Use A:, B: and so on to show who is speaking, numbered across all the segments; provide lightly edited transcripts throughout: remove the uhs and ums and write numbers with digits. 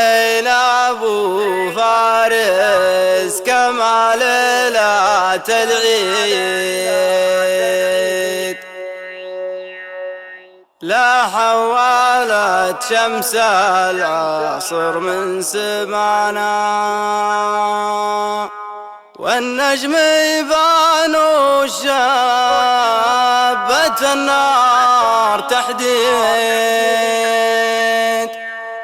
A: أين أبو فارس كمال ليلة العيد؟ لا حولت شمس العصر من سمانا، والنجم يبان وشابت النار تحديد.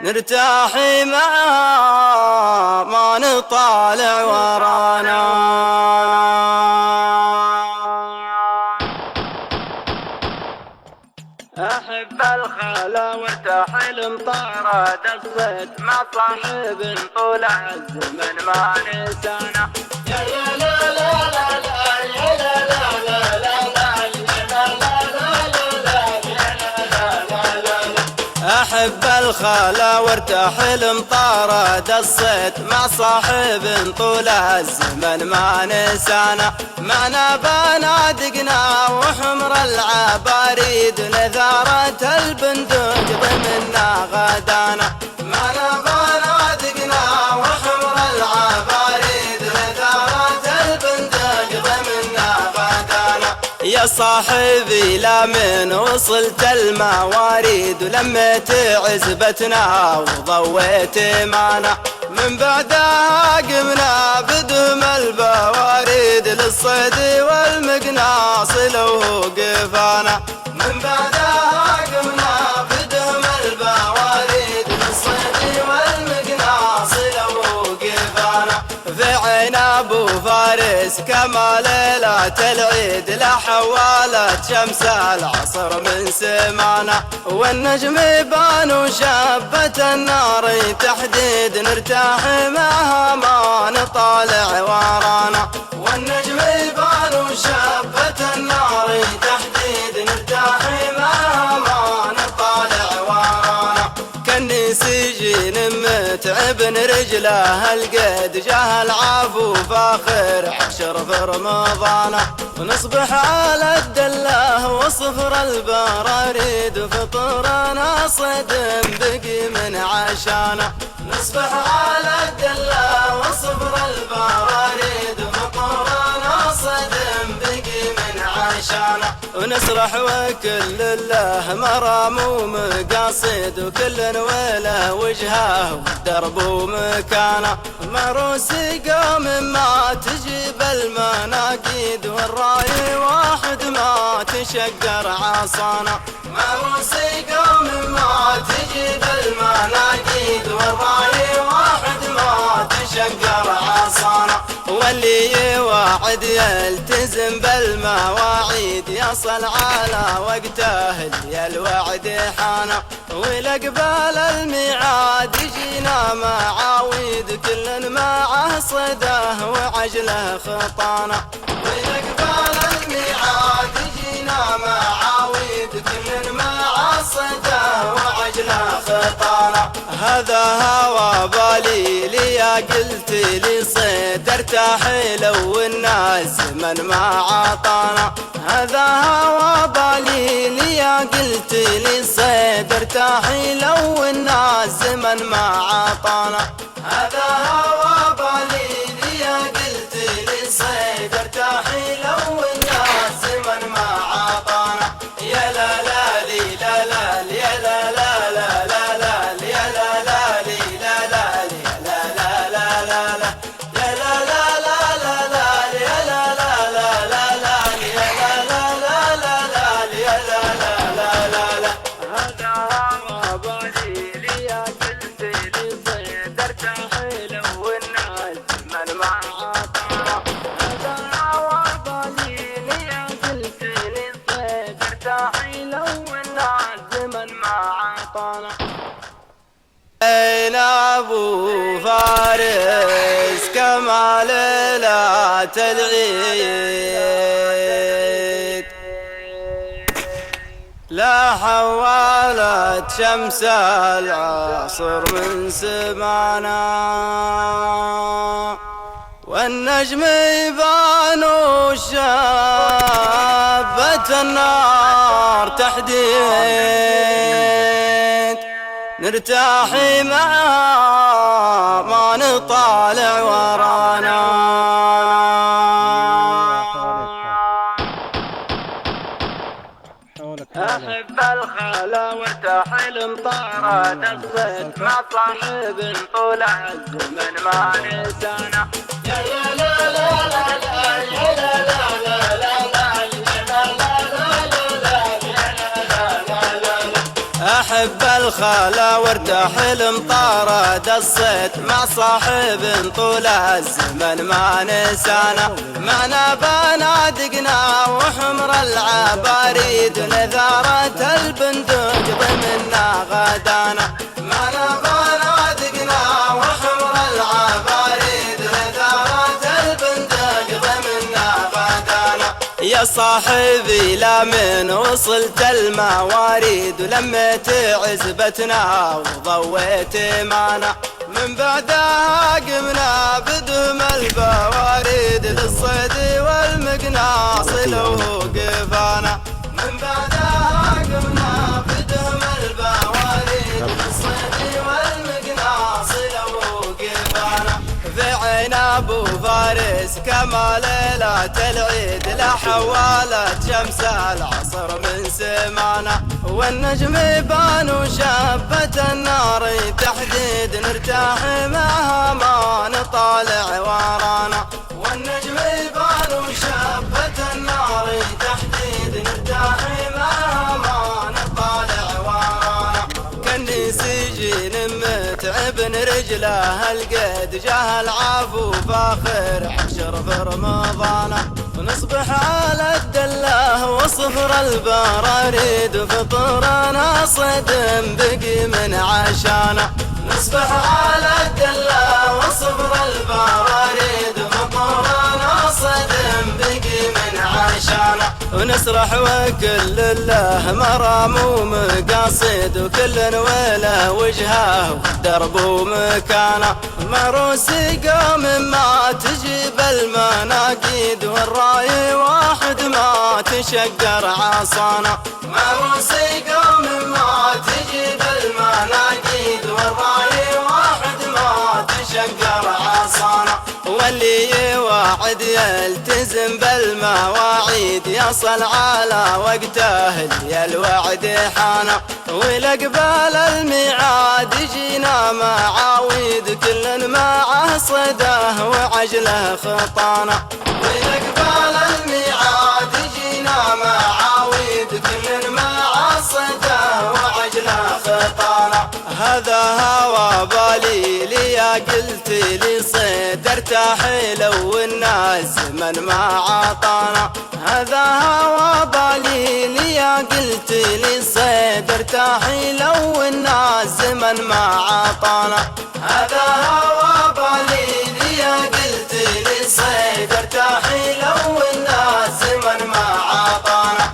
A: نرتاح معها ما نطالع ورانا. أحب الخلا وارتاح المطارد الصيد مع صاحب طول الزمن ما نسانا. يا لا لا لا لا يا لا لا لا لا أحب الخلا وارتاح المطارد الصيد مع صاحب طول الزمن ما نسانا. معنا بنادقنا وحمر العباريد نذارة البندق ضمنا غدانا. معنا بنادقنا وحمر العباريد نذارة البندق ضمنا غدانا. يا صاحبي لا من وصلت المواريد ولميت عزبتنا وضويت معنا. من بعدها قمنا بدهم البواريد للصيد والمقناص لو قفانا. من بعدها قمنا بدهم البواريد للصيد والمقناص لو قفانا. في عين ابو فارس كما ليلة العيد لا حولت شمس العصر من سمانا. والنجم يبان وشابت النار تحديد. نرتاح معها ما نطالع ورانا. والنجم يبان وشابت النار تحديد. نرتاح معها ما نطالع ورانا. كني سجين متعب رجله القيد جاه العفو فاخر عشر في رمضان. ونصبح على الدله وصفر البراريد وفطرنا صيد بقي من عشانا. نصبح على الدله وصفر البراريد وفطرنا صيد بقي من عشانا. ونسرح وكل له مرام ومقاصد وكل وله وجهه والدرب ومكانه. معروسي قوم ما تجيب المناقيد والراي واحد ما تشقر عصانا. معروسي قوم ما تجيب المناقيد والراي واحد ما تشقر عصانا. واللي يوعد يلتزم بالمواعيد يصل على وقته اللي الوعد حانا. ولقبال الميعاد يجينا معاويد كل معه صده وعجله خطانا. ولقبال الميعاد يجينا معاويد كل معه صده وعجله خطانا. هذا هوى بالي لي قلت لي صيد ارتاح لو الناس زمن ما عطانا. هذا هوى بالي لي قلت لي صيد ارتاح لو الناس زمن ما عطانا. هذا هوى بالي لي قلت لي صيد ارتاح لو الناس زمن ما عطانا. يا لا لا لي لا لا يا لا لا لا لا لا يا لا لا لي لا لا يا لا لا لا لا لا يا لا لا لا لا لا يا لا لا لا لا لا يا لا لا لا لا لا يا لا لا لا لا لا. هذا هوى بالي لي قلت لي صيد ارتاح لو الناس من ما عطانا. هذا هوى بالي لي قلت لي صيد ارتاح لو الناس من ما عطانا. أين أبو فارس كما ليلة العيد؟ لا حولت شمس العصر من سمانا، والنجم يبان وشابت النار تحديد. نرتاح معها طارد الصيد مع صاحب طول الزمن ما نسانا. أحب الخلا وارتاح المطارد الصيد مع صاحب طول الزمن ما نسانا. معنا بنادقنا وحمر العباريد نذارة البندق ضمنا غدانا. معنا بنادقنا وحمر العباريد نذارة البندق ضمنا غدانا. يا صاحبي لا من وصلت المواريد ولميت عزبتنا وضويت معنا. من بعدها قمنا بدهم البواريد للصيد والمقناص لو قفانا. من بعدها قمنا بدهم البواريد للصيد والمقناص لو قفانا. في عين ابو فارس كما ليلة العيد لا حوالت شمس العصر من سمانا. والنجم يبان وشابة النار تحديد نرتاح معها ما نطالع ورانا. والنجم يبان وشابة النار تحديد نرتاح معها ما نطالع ورانا. كني سجين متعب رجله القيد جاه العفو فاخر عشر في رمضان. ونصبح على الدله وصفر البراريد وفطرنا صدم بقي من عشانا. نصبح على الدله وصفر البراريد وفطرنا صدم بقي من عشانا. ونسرح وكل له مرام ومقاصد وكل وله وجهه ودرب ومكانه. معروسي قوم ما تجيب المناقيد والراي واحد ما تشقر عصانا. معروسي قوم ما تجيب المناقيد والراي واحد ما تشقر عصانا. واللي يوعد يلتزم بالمواعيد يصل على وقته اللي الوعد حانا. ولقبال الميعاد يجينا معاويد كل معه صده وعجله خطانا. ولقبال الميعاد يجينا معاويد كل معه صده وعجله خطانا. هذا هوى بالي لي قلت لي صيد ارتاح لو الناس من ما عطانا. هذا هوى بالي لي قلت لي صيد ارتاح لو الناس من ما عطانا. هذا هوى بالي لي قلت لي صيد ارتاح لو الناس من ما عطانا.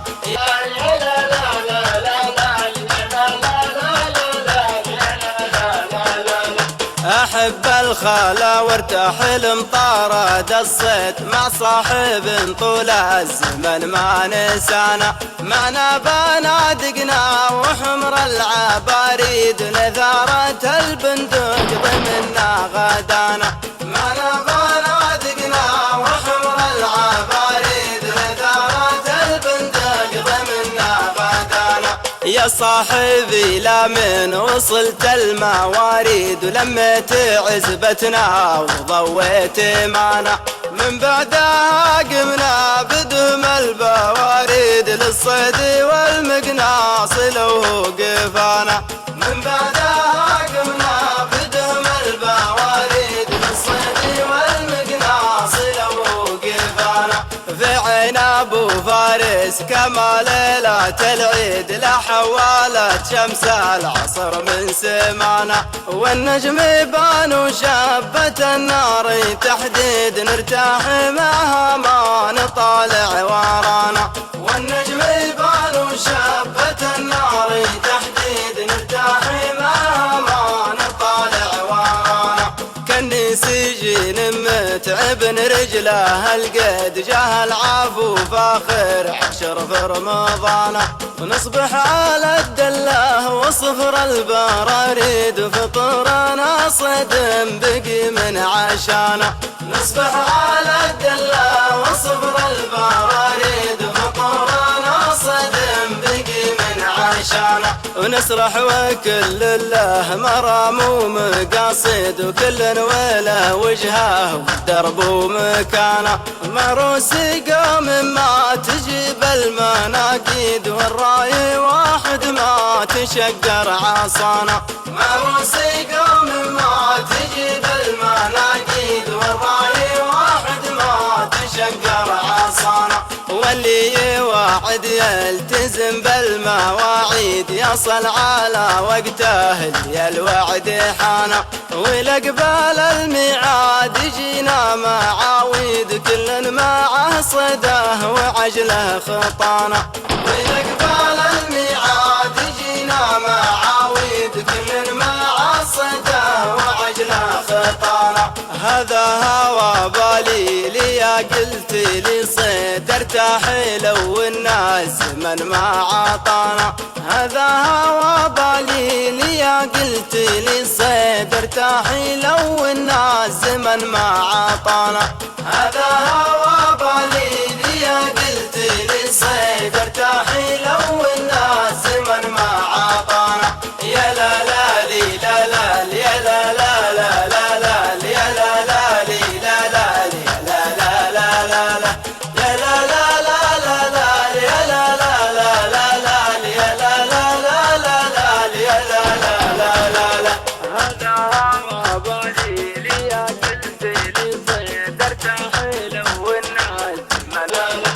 A: أحب الخلا وارتاح المطارد الصيد مع صاحب طول الزمن ما نسانا. معنا بنادقنا وحمر العباريد نذارة البندق ضمنا غدانا. معنا بنادقنا وحمر العباريد نذارة البندق ضمنا غدانا. يا صاحبي لا من وصلت المواريد ولميت عزبتنا وضويت معنا. من بعدها قمنا بدهم البواريد للصيد والمقناص لو قفانا. من بعدها قمنا بدهم البواريد للصيد والمقناص لو قفانا. في عين ابو فارس كما ليلة العيد لا حوالت شمس العصر من سمانا. والنجم يبان وشابة النار تحديد نرتاح معها ما نطالع ورانا. والنجم يبان وشابة النار تحديد نرتاح معها ما نطالع ورانا. كني سجين متعب رجله القيد جاه العفو فاخر عشر في رمضان. ونصبح على الدله وصفر البراريد وفطرنا صدم بقي من عشانا. نصبح على الدله وصفر البراريد وفطرنا صدم بقي من عشانا. عشانا. ونسرح وكل له مرام ومقاصد، وكل وله وجهه والدرب ومكانه. مروس قوم ما تجيب المناقيد، والراي واحد ما تشقر عصانا. مروس قوم ما تجيب المناقيد، والراي واحد ما تشقر عصانا. واللي يوعد يلتزم بالمواعيد، يصل على وقته اللي الوعد حانا. ولقبال الميعاد يجينا معاويد، كل معه صده وعجله خطانا. ولقبال الميعاد يجينا معاويد، كل معه صده وعجله خطانا. هذا هوى بالي لي قلت لي صيد ارتاح لو الناس من ما عطانا. هذا هوى بالي لي قلت لي صيد ارتاح لو الناس من ما عطانا. هذا هوى بالي لي قلت لي صيد ارتاح لو الناس من ما عطانا. يا لا لا لي لا لا يا لا لا لا لا لا يا لا لا لي لا لا لي لا لا لا لا لا يا لا لا لا لا لا يا لا لا لا لا لا يا لا لا لا لا لا يا لا لا لا لا لا. هذا هوى بالي لي قلت لي صيد ارتاح لو الناس ملالا.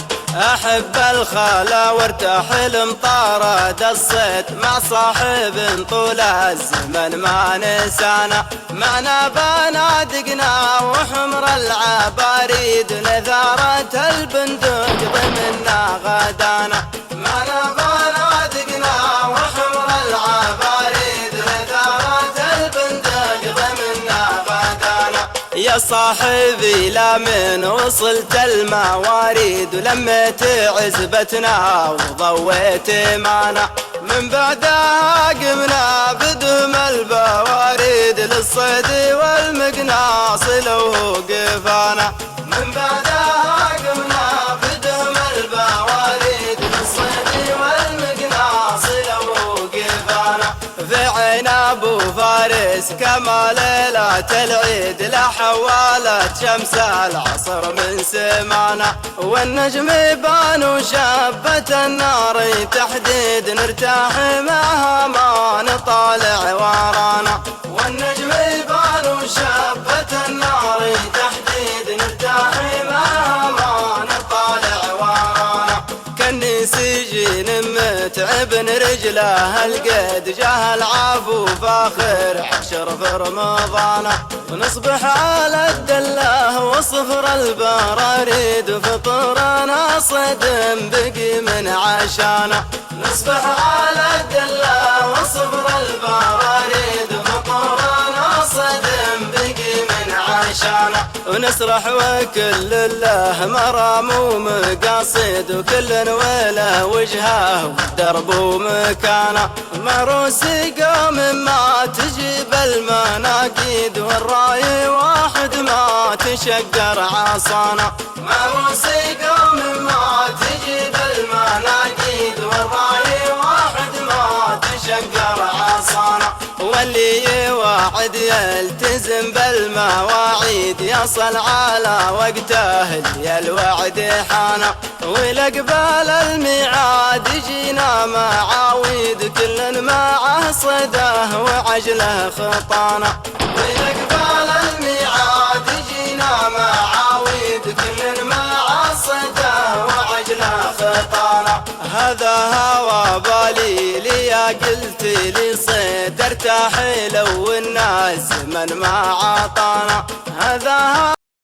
A: احب الخلا وارتاح المطارد الصيد، مع صاحب طول الزمن ما نسانا. معنا بنادقنا وحمر العباريد، نذارة البندق ضمنا غدانا. معنا بنادقنا وحمر العباريد، نذارة البندق ضمنا غدانا. يا صاحبي لا من وصلت المواريد، ولميت عزبتنا وضويت معنا. من بعدها قمنا بدهم البواريد، للصيد والمقناص لو قفانا. من بعدها قمنا بدهم البواريد، للصيد والمقناص لو قفانا. في عين ابو فارس كما ليلة العيد، لا حوالت شمس العصر من سمانا. والنجم يبان وشابة النار تحديد، نرتاح معها ما نطالع ورانا. والنجم يبان وشابة النار تحديد، نرتاح معها ما نطالع ورانا. كني سجين متعب رجله القيد، جاه العفو فاخر عشر في رمضان. ونصبح على الدله وصفر البراريد، وفطرنا صدم بقي من عشانا. نصبح على الدله وصفر البراريد، وفطرنا صدم بقي من عشانا. ونسرح وكل له مرام ومقاصد، وكل وله وجهه والدرب ومكانه. مروس قوم ما تجيب المناقيد، والراي واحد ما تشقر عصانا. مروس قوم ما تجيب المناقيد، والراي واحد ما تشقر عصانا. واللي يوعد يلتزم بالمواعيد، يصل على وقته اللي الوعد حانا. ولقبال الميعاد يجينا معاويد، كل معه صده وعجله خطانا. ولقبال الميعاد يجينا معاويد، كل معه صده وعجله خطانا. هذا هوى بالي لي قلت لي صيد ارتاح لو الناس من ما عطانا. هذا